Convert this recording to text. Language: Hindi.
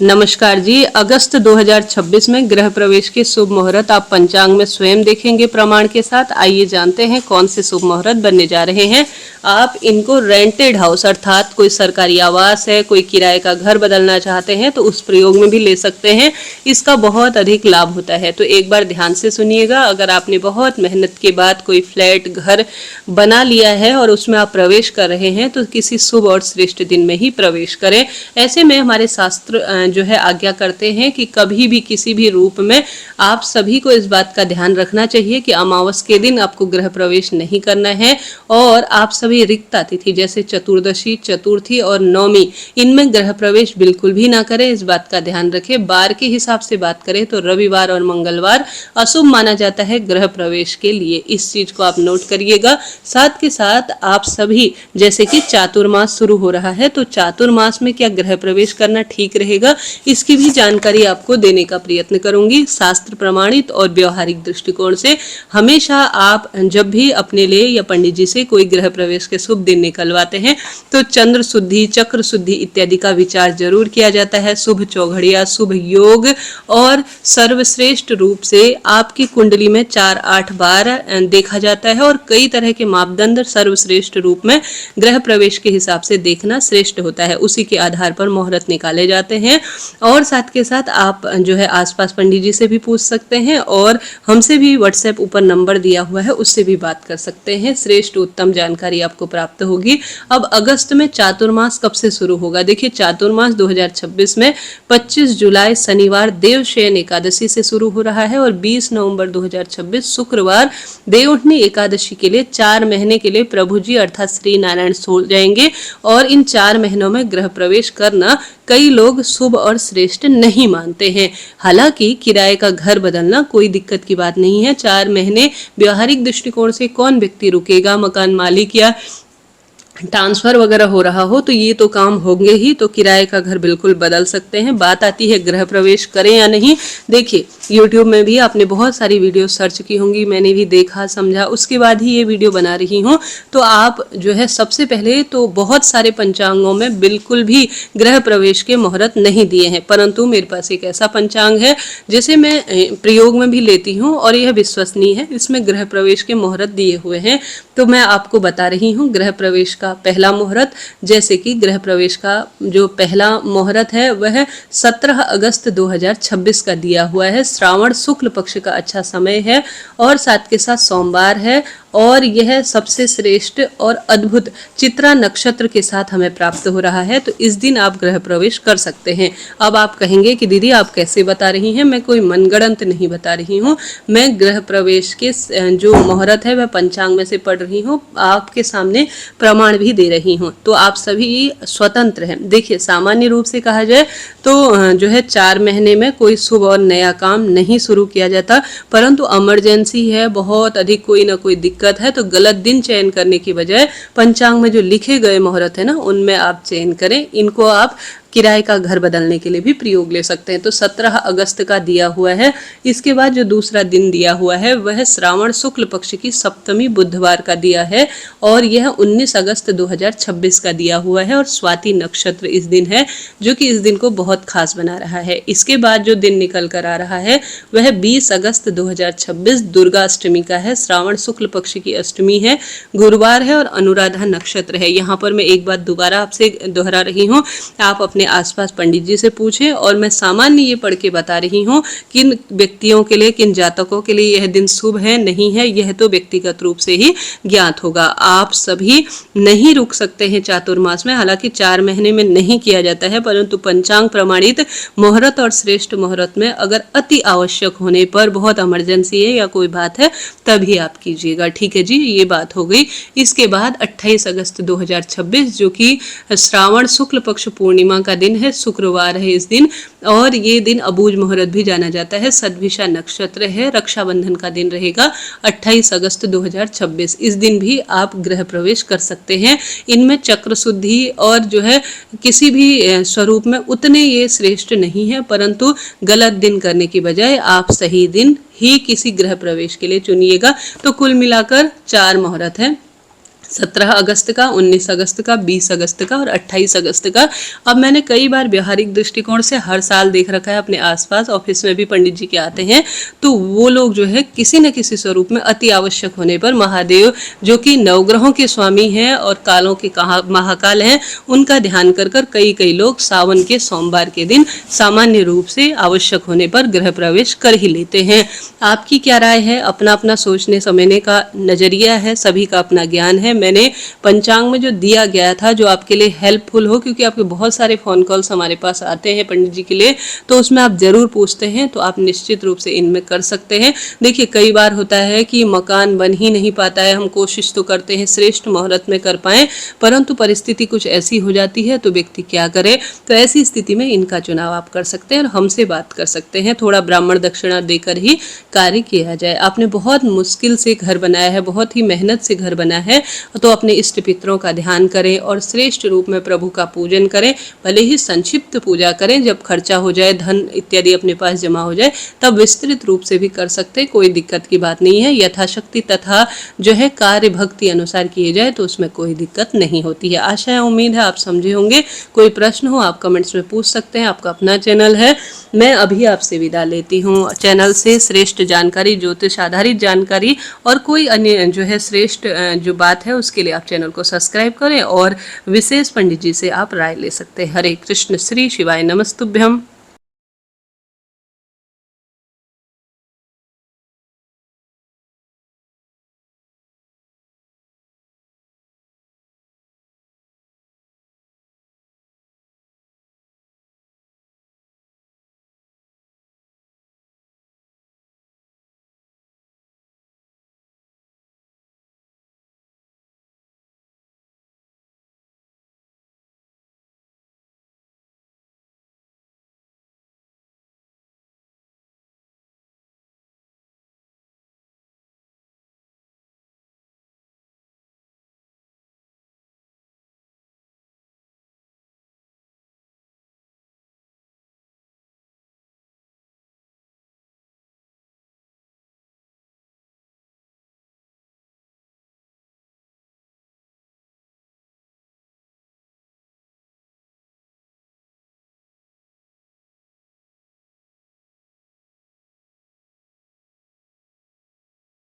नमस्कार जी। अगस्त 2026 में गृह प्रवेश के शुभ मुहूर्त आप पंचांग में स्वयं देखेंगे प्रमाण के साथ। आइए जानते हैं कौन से शुभ मुहूर्त बनने जा रहे हैं। आप इनको रेंटेड हाउस अर्थात कोई सरकारी आवास है, कोई किराए का घर बदलना चाहते हैं तो उस प्रयोग में भी ले सकते हैं। इसका बहुत अधिक लाभ होता है, तो एक बार ध्यान से सुनिएगा। अगर आपने बहुत मेहनत के बाद कोई फ्लैट घर बना लिया है और उसमें आप प्रवेश कर रहे हैं तो किसी शुभ और श्रेष्ठ दिन में ही प्रवेश करें। ऐसे में हमारे शास्त्र जो है आज्ञा करते हैं कि कभी भी किसी भी रूप में आप सभी को इस बात का ध्यान रखना चाहिए कि अमावस के दिन आपको गृह प्रवेश नहीं करना है। और आप सभी रिक्ता तिथि जैसे चतुर्दशी, चतुर्थी और नवमी, इनमें गृह प्रवेश बिल्कुल भी ना करें। इस बात का ध्यान रखें। बार के हिसाब से बात करें तो रविवार और मंगलवार अशुभ माना जाता है गृह प्रवेश के लिए। इस चीज को आप नोट करिएगा। साथ के साथ आप सभी, जैसे कि चातुर्मास शुरू हो रहा है तो चातुर्मास में क्या गृह प्रवेश करना ठीक रहेगा, इसकी भी जानकारी आपको देने का प्रयत्न करूंगी। शास्त्र प्रमाणित और व्यवहारिक दृष्टिकोण से हमेशा आप जब भी अपने लिए या पंडित जी से कोई गृह प्रवेश के शुभ दिन निकलवाते हैं तो चंद्र शुद्धि, चक्र शुद्धि इत्यादि का विचार जरूर किया जाता है। शुभ चौघड़िया, शुभ योग और सर्वश्रेष्ठ रूप से आपकी कुंडली में 4-8 बार देखा जाता है और कई तरह के मापदंड सर्वश्रेष्ठ रूप में गृह प्रवेश के हिसाब से देखना श्रेष्ठ होता है। उसी के आधार पर मुहूर्त निकाले जाते हैं। और साथ के साथ आप जो है आसपास पंडित जी से भी पूछ सकते हैं और हमसे भी व्हाट्सएप ऊपर नंबर दिया हुआ है उससे भी बात कर सकते हैं। श्रेष्ठ उत्तम जानकारी आपको प्राप्त होगी। अब अगस्त में चातुर्मास कब से शुरू होगा? देखिए, चातुर्मास 2026 में 25 जुलाई शनिवार देवशयन एकादशी से शुरू हो रहा है और 20 नवंबर 2026 शुक्रवार देवउठनी एकादशी के लिए 4 महीने के लिए प्रभु जी अर्थात श्री नारायण सो जाएंगे। और इन 4 महीनों में गृह प्रवेश करना कई लोग शुभ और श्रेष्ठ नहीं मानते हैं। हालांकि किराए का घर बदलना कोई दिक्कत की बात नहीं है। 4 महीने व्यवहारिक दृष्टिकोण से कौन व्यक्ति रुकेगा? मकान मालिक या ट्रांसफर वगैरह हो रहा हो तो ये तो काम होंगे ही, तो किराए का घर बिल्कुल बदल सकते हैं। बात आती है गृह प्रवेश करें या नहीं। देखिए, YouTube में भी आपने बहुत सारी वीडियो सर्च की होंगी, मैंने भी देखा समझा, उसके बाद ही ये वीडियो बना रही हूँ। तो आप जो है सबसे पहले तो बहुत सारे पंचांगों में बिल्कुल भी गृह प्रवेश के मुहूर्त नहीं दिए हैं, परंतु मेरे पास एक ऐसा पंचांग है जिसे मैं प्रयोग में भी लेती हूँ और यह विश्वसनीय है। इसमें गृह प्रवेश के मुहूर्त दिए हुए हैं, तो मैं आपको बता रही हूँ गृह प्रवेश का पहला मुहूर्त। जैसे कि गृह प्रवेश का जो पहला मुहूर्त है वह 17 अगस्त 2026 का दिया हुआ है। श्रावण शुक्ल पक्ष का अच्छा समय है और साथ के साथ सोमवार है और यह सबसे श्रेष्ठ और अद्भुत चित्रा नक्षत्र के साथ हमें प्राप्त हो रहा है। तो इस दिन आप गृह प्रवेश कर सकते हैं। अब आप कहेंगे कि दीदी आप कैसे बता रही हैं, मैं कोई मनगढ़ंत नहीं बता रही हूँ। मैं गृह प्रवेश के जो मुहूर्त है वह पंचांग में से पढ़ रही हूँ, आपके सामने प्रमाण भी दे रही हूँ, तो आप सभी स्वतंत्र हैं। देखिए, सामान्य रूप से कहा जाए तो जो है 4 महीने में कोई शुभ और नया काम नहीं शुरू किया जाता, परंतु इमरजेंसी है, बहुत अधिक कोई ना कोई दिक्कत है तो गलत दिन चयन करने की बजाय पंचांग में जो लिखे गए मुहूर्त है ना उनमें आप चयन करें। इनको आप किराए का घर बदलने के लिए भी प्रयोग ले सकते हैं। तो 17 अगस्त का दिया हुआ है। इसके बाद जो दूसरा दिन दिया हुआ है वह श्रावण शुक्ल पक्ष की सप्तमी बुधवार का दिया है और यह 19 अगस्त 2026 का दिया हुआ है और स्वाति नक्षत्र इस दिन है, जो कि इस दिन को बहुत खास बना रहा है। इसके बाद जो दिन निकल कर आ रहा है वह 20 अगस्त 2026 दुर्गा अष्टमी का है। श्रावण शुक्ल पक्ष की अष्टमी है, गुरुवार है और अनुराधा नक्षत्र है। यहाँ पर मैं एक बात दोबारा आपसे दोहरा रही हूँ, आप अपने आसपास पंडित जी से पूछें और मैं सामान्य ये पढ़ के बता रही हूँ किन व्यक्तियों के लिए, किन जातकों के लिए यह दिन शुभ है नहीं है, यह तो व्यक्तिगत रूप से ही ज्ञात होगा। आप सभी नहीं रुक सकते हैं चातुर्मास में, हालांकि 4 महीने में नहीं किया जाता है, परंतु पंचांग प्रमाणित मुहूर्त और श्रेष्ठ मुहूर्त में अगर अति आवश्यक होने पर, बहुत इमरजेंसी है या कोई बात है, तभी आप कीजिएगा। ठीक है जी, ये बात हो गई। इसके बाद 28 अगस्त 2026 जो कि श्रावण शुक्ल पक्ष पूर्णिमा का दिन है, शुक्रवार है इस दिन, और ये दिन अबूझ मुहूर्त भी जाना जाता है। सद्भिषा नक्षत्र है, रक्षाबंधन का दिन रहेगा 28 अगस्त 2026। इस दिन भी आप गृह प्रवेश कर सकते हैं। इनमें चक्र शुद्धि और जो है किसी भी स्वरूप में उतने ये श्रेष्ठ नहीं है, परंतु गलत दिन करने की बजाय आप सही दिन ही किसी गृह प्रवेश के लिए चुनिएगा। तो कुल मिलाकर 4 मुहूर्त है। 17 अगस्त का, 19 अगस्त का, 20 अगस्त का और 28 अगस्त का। अब मैंने कई बार व्यवहारिक दृष्टिकोण से हर साल देख रखा है, अपने आसपास ऑफिस में भी पंडित जी के आते हैं, तो वो लोग जो है किसी न किसी स्वरूप में अति आवश्यक होने पर महादेव जो कि नवग्रहों के स्वामी हैं और कालों के महाकाल हैं, उनका ध्यान कर कर कई लोग सावन के सोमवार के दिन सामान्य रूप से आवश्यक होने पर गृह प्रवेश कर ही लेते हैं। आपकी क्या राय है? अपना अपना सोचने समझने का नजरिया है, सभी का अपना ज्ञान है। मैंने पंचांग में जो दिया गया था जो आपके लिए हेल्पफुल हो, क्योंकि आपके बहुत सारे फोन कॉल्स हमारे पास आते हैं पंडित जी के लिए, तो उसमें आप जरूर पूछते हैं, तो आप निश्चित रूप से इनमें कर सकते हैं। देखिए कई बार होता है कि मकान बन ही नहीं पाता है, हम कोशिश तो करते हैं श्रेष्ठ मुहूर्त में कर पाएं, परंतु परिस्थिति कुछ ऐसी हो जाती है तो व्यक्ति क्या करे। तो ऐसी स्थिति में इनका चुनाव आप कर सकते हैं और हमसे बात कर सकते हैं, थोड़ा ब्राह्मण दक्षिणा देकर ही कार्य किया जाए। आपने बहुत मुश्किल से घर बनाया है, बहुत ही मेहनत से घर बना है, तो अपने इष्ट पितरों का ध्यान करें और श्रेष्ठ रूप में प्रभु का पूजन करें। भले ही संक्षिप्त पूजा करें, जब खर्चा हो जाए, धन इत्यादि अपने पास जमा हो जाए, तब विस्तृत रूप से भी कर सकते, कोई दिक्कत की बात नहीं है। यथाशक्ति तथा जो है कार्य भक्ति अनुसार किए जाए तो उसमें कोई दिक्कत नहीं होती है। आशा है, उम्मीद है आप समझे होंगे। कोई प्रश्न हो आप कमेंट्स में पूछ सकते हैं। आपका अपना चैनल है, मैं अभी आपसे विदा लेती हूँ। चैनल से श्रेष्ठ जानकारी, ज्योतिष आधारित जानकारी और कोई अन्य जो है श्रेष्ठ जो बात है उसके लिए आप चैनल को सब्सक्राइब करें और विशेष पंडित जी से आप राय ले सकते हैं। हरे कृष्ण, श्री शिवाय नमस्तुभ्यम।